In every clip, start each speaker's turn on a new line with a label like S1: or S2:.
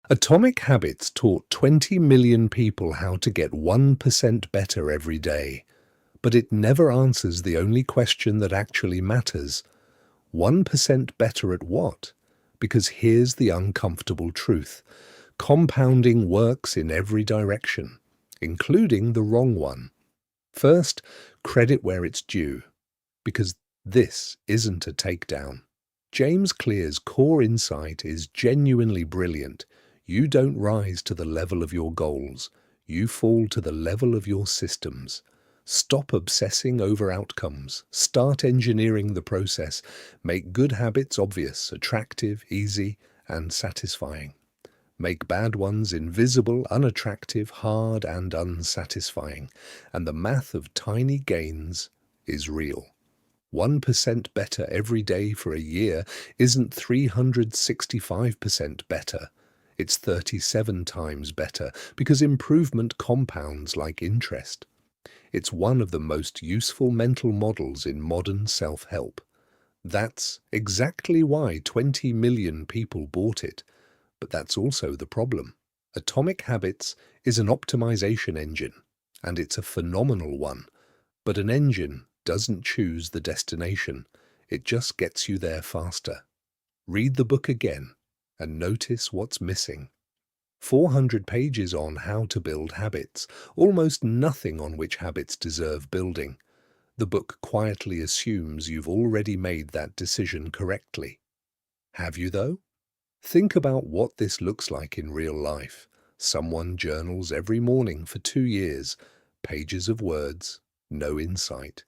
S1: Atomic Habits taught 20 million people how to get 1% better every day. But it never answers the only question that actually matters. 1% better at what? Because here's the uncomfortable truth. Compounding works in every direction, including the wrong one. First, credit where it's due, because this isn't a takedown. James Clear's core insight is genuinely brilliant. You don't rise to the level of your goals. You fall to the level of your systems. Stop obsessing over outcomes. Start engineering the process. Make good habits obvious, attractive, easy, and satisfying. Make bad ones invisible, unattractive, hard, and unsatisfying. And the math of tiny gains is real. 1% better every day for a year isn't 365% better. It's 37 times better because improvement compounds like interest. It's one of the most useful mental models in modern self-help. That's exactly why 20 million people bought it. But that's also the problem. Atomic Habits is an optimization engine, and it's a phenomenal one. But an engine doesn't choose the destination. It just gets you there faster. Read the book again and notice what's missing. 400 pages on how to build habits, almost nothing on which habits deserve building. The book quietly assumes you've already made that decision correctly. Have you, though? Think about what this looks like in real life. Someone journals every morning for 2 years, pages of words, no insight.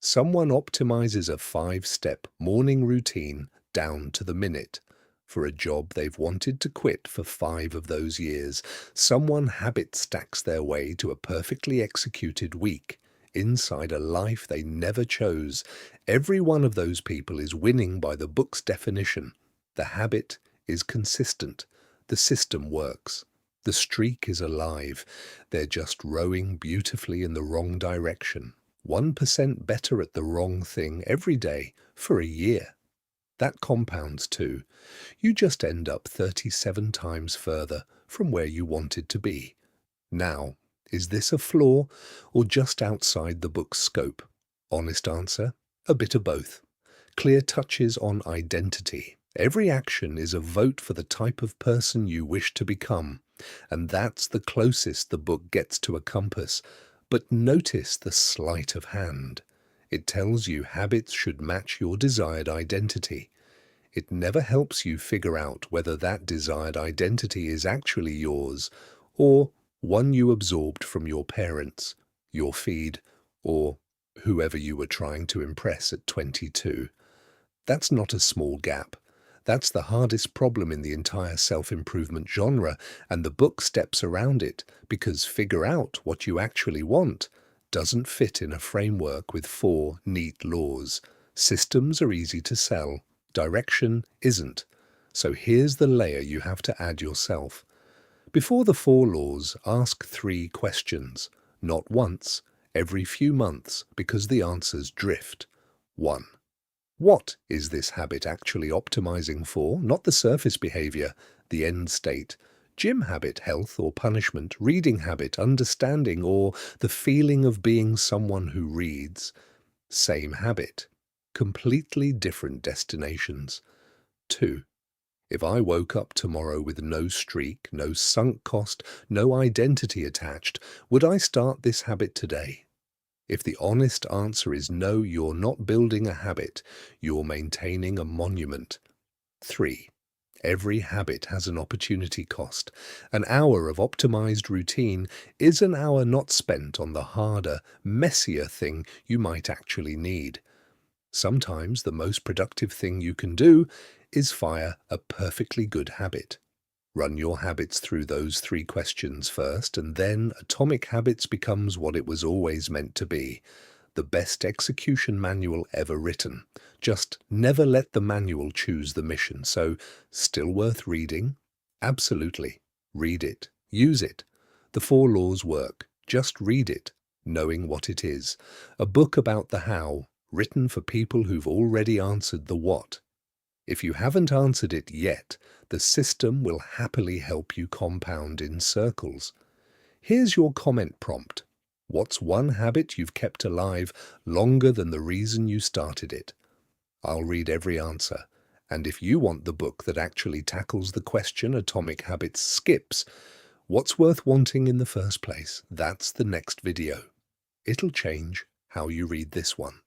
S1: Someone optimizes a 5-step morning routine down to the minute. For a job they've wanted to quit for 5 of those years, someone habit stacks their way to a perfectly executed week, inside a life they never chose. Every one of those people is winning by the book's definition. The habit is consistent. The system works. The streak is alive. They're just rowing beautifully in the wrong direction. 1% better at the wrong thing every day for a year. That compounds too. You just end up 37 times further from where you wanted to be. Now, is this a flaw or just outside the book's scope? Honest answer, a bit of both. Clear touches on identity. Every action is a vote for the type of person you wish to become, and that's the closest the book gets to a compass. But notice the sleight of hand. It tells you habits should match your desired identity. It never helps you figure out whether that desired identity is actually yours or one you absorbed from your parents, your feed, or whoever you were trying to impress at 22. That's not a small gap. That's the hardest problem in the entire self-improvement genre, and the book steps around it because figure out what you actually want doesn't fit in a framework with 4 neat laws. Systems are easy to sell. Direction isn't. So here's the layer you have to add yourself. Before the 4 laws, ask 3 questions. Not once, every few months, because the answers drift. 1. What is this habit actually optimizing for? Not the surface behavior, the end state. Gym habit, health or punishment, reading habit, understanding, or the feeling of being someone who reads. Same habit, completely different destinations. 2. If I woke up tomorrow with no streak, no sunk cost, no identity attached, would I start this habit today? If the honest answer is no, you're not building a habit, you're maintaining a monument. 3. Every habit has an opportunity cost. An hour of optimized routine is an hour not spent on the harder, messier thing you might actually need. Sometimes the most productive thing you can do is fire a perfectly good habit. Run your habits through those 3 questions first, and then Atomic Habits becomes what it was always meant to be. The best execution manual ever written. Just never let the manual choose the mission. So, still worth reading? Absolutely. Read it. Use it. The 4 laws work. Just read it, knowing what it is. A book about the how, written for people who've already answered the what. If you haven't answered it yet, the system will happily help you compound in circles. Here's your comment prompt. What's one habit you've kept alive longer than the reason you started it? I'll read every answer. And if you want the book that actually tackles the question Atomic Habits skips, what's worth wanting in the first place? That's the next video. It'll change how you read this one.